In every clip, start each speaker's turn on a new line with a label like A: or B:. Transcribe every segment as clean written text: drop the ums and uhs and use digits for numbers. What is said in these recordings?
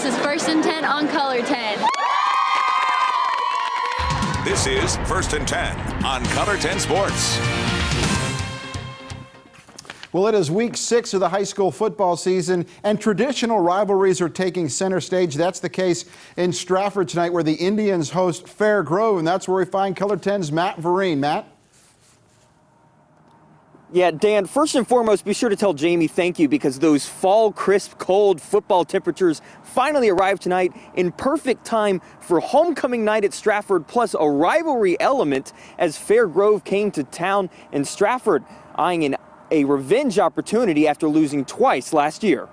A: is First and 10 on Color 10.
B: This is First and 10 on Color 10 Sports.
C: Well, it is week 6 of the high school football season, and traditional rivalries are taking center stage. That's the case in Stratford tonight, where the Indians host Fair Grove, and that's where we find Color 10's Matt Vereen. Matt?
D: Yeah, Dan, first and foremost, be sure to tell Jamie thank you, because those fall, crisp, cold football temperatures finally arrived tonight in perfect time for homecoming night at Stratford, plus a rivalry element as Fair Grove came to town, and Stratford eyeing a revenge opportunity after losing twice last year.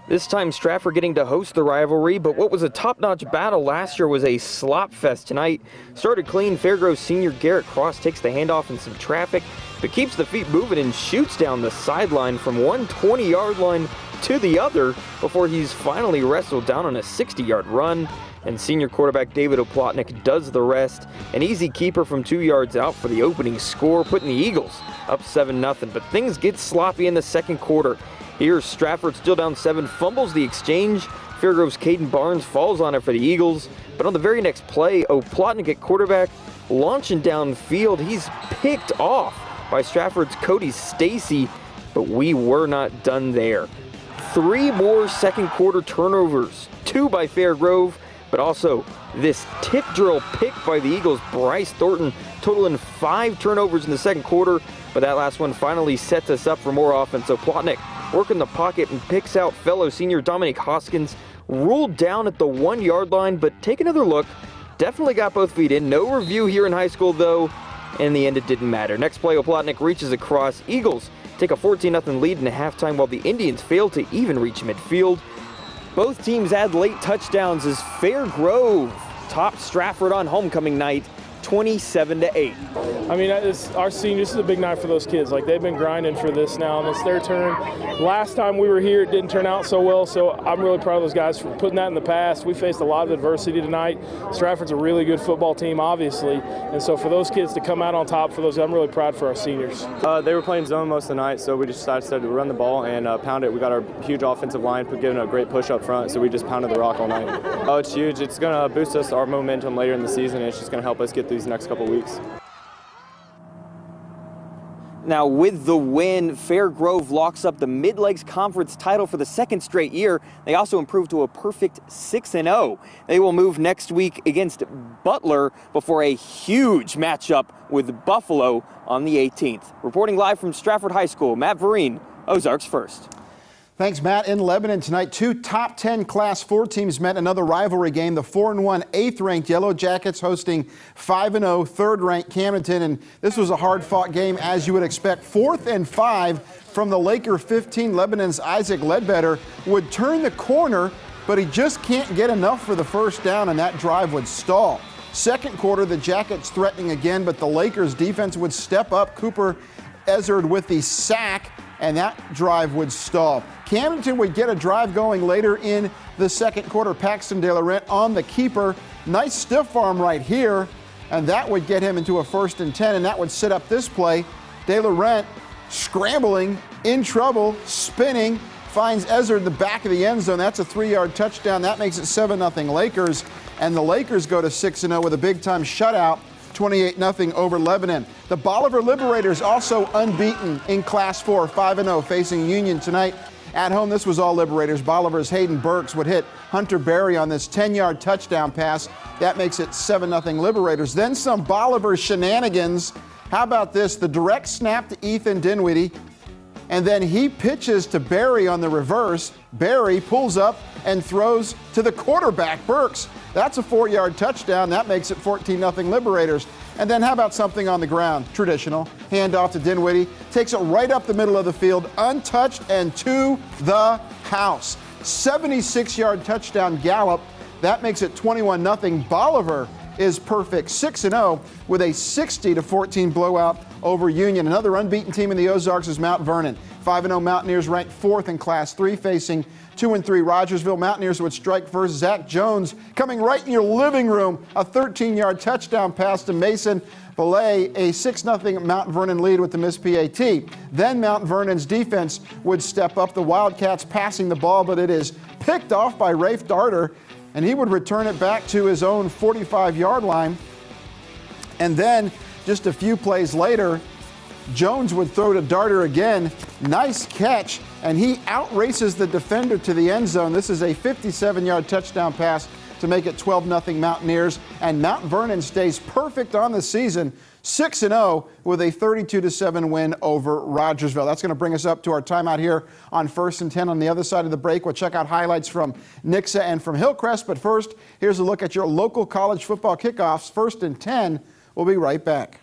D: This time Stratford getting to host the rivalry, but what was a top-notch battle last year was a slop fest tonight. Started clean, Fair Grove senior Garrett Cross takes the handoff in some traffic, but keeps the feet moving and shoots down the sideline from one 20-yard line to the other before he's finally wrestled down on a 60-yard run. And senior quarterback David Oplotnik does the rest. An easy keeper from 2 yards out for the opening score, putting the Eagles up 7-0. But things get sloppy in the second quarter. Here's Stratford still down 7, fumbles the exchange. Fairgrove's Caden Barnes falls on it for the Eagles. But on the very next play, Oplotnik at quarterback, launching downfield. He's picked off by Stratford's Cody Stacy, but we were not done there. 3 more second quarter turnovers, 2 by Fair Grove, but also this tip drill pick by the Eagles' Bryce Thornton, totaling 5 turnovers in the second quarter, but that last one finally sets us up for more offense. So Plotnik working the pocket and picks out fellow senior Dominic Hoskins, ruled down at the 1-yard line, but take another look, definitely got both feet in. No review here in high school though, and in the end it didn't matter. Next play, Oplotnik reaches across. Eagles take a 14-0 lead in the halftime while the Indians fail to even reach midfield. Both teams add late touchdowns as Fair Grove topped Stratford on homecoming night, 27-8.
E: I mean, our seniors, this is a big night for those kids. Like, they've been grinding for this now, and it's their turn. Last time we were here, it didn't turn out so well, so I'm really proud of those guys for putting that in the past. We faced a lot of adversity tonight. Stratford's a really good football team, obviously, and so for those kids to come out on top, I'm really proud for our seniors.
F: They were playing zone most of the night, so we just decided to run the ball and pound it. We got our huge offensive line, giving a great push up front, so we just pounded the rock all night. Oh, it's huge. It's going to boost us, our momentum later in the season, and it's just going to help us get these next couple weeks.
D: Now, with the win, Fair Grove locks up the Mid-Lakes Conference title for the second straight year. They also improved to a perfect 6-0. They will move next week against Butler before a huge matchup with Buffalo on the 18th. Reporting live from Stratford High School, Matt Vereen, Ozarks First.
C: Thanks, Matt. In Lebanon tonight, 2 top 10 Class 4 teams met another rivalry game. The 4-1 8th-ranked Yellow Jackets hosting 5-0 3rd-ranked Camdenton, and this was a hard-fought game, as you would expect. 4th and 5 from the Laker 15. Lebanon's Isaac Ledbetter would turn the corner, but he just can't get enough for the first down, and that drive would stall. Second quarter, the Jackets threatening again, but the Lakers defense would step up. Cooper Ezard with the sack, and that drive would stall. Camdenton would get a drive going later in the second quarter. Paxton De Laurent on the keeper. Nice stiff arm right here, and that would get him into a 1st and 10, and that would set up this play. De Laurent scrambling, in trouble, spinning, finds Ezard in the back of the end zone. That's a 3-yard touchdown. That makes it 7-0 Lakers, and the Lakers go to 6-0 with a big-time shutout, 28-0 over Lebanon. The Bolivar Liberators also unbeaten in Class 4, 5-0, facing Union tonight. At home, this was all Liberators. Bolivar's Hayden Burks would hit Hunter Berry on this 10-yard touchdown pass. That makes it 7-0 Liberators. Then some Bolivar shenanigans. How about this? The direct snap to Ethan Dinwiddie, and then he pitches to Berry on the reverse. Berry pulls up and throws to the quarterback, Burks. That's a 4-yard touchdown. That makes it 14-0 Liberators. And then how about something on the ground? Traditional. Handoff to Dinwiddie. Takes it right up the middle of the field, untouched and to the house. 76-yard touchdown Gallup. That makes it 21-0 Bolivar is perfect. 6-0 with a 60-14 blowout over Union. Another unbeaten team in the Ozarks is Mount Vernon. 5-0 Mountaineers ranked 4th in Class 3, facing 2-3 Rogersville. Mountaineers would strike first. Zach Jones coming right in your living room. A 13-yard touchdown pass to Mason Belay, a 6-0 Mount Vernon lead with the missed PAT. Then Mount Vernon's defense would step up. The Wildcats passing the ball, but it is picked off by Rafe Darter, and he would return it back to his own 45-yard line. And then just a few plays later, Jones would throw to Darter again. Nice catch, and he outraces the defender to the end zone. This is a 57-yard touchdown pass to make it 12-0 Mountaineers, and Mount Vernon stays perfect on the season, 6-0 with a 32-7 win over Rogersville. That's going to bring us up to our timeout here on 1st and 10. On the other side of the break, we'll check out highlights from Nixa and from Hillcrest, but first, here's a look at your local college football kickoffs. 1st and 10. We'll be right back.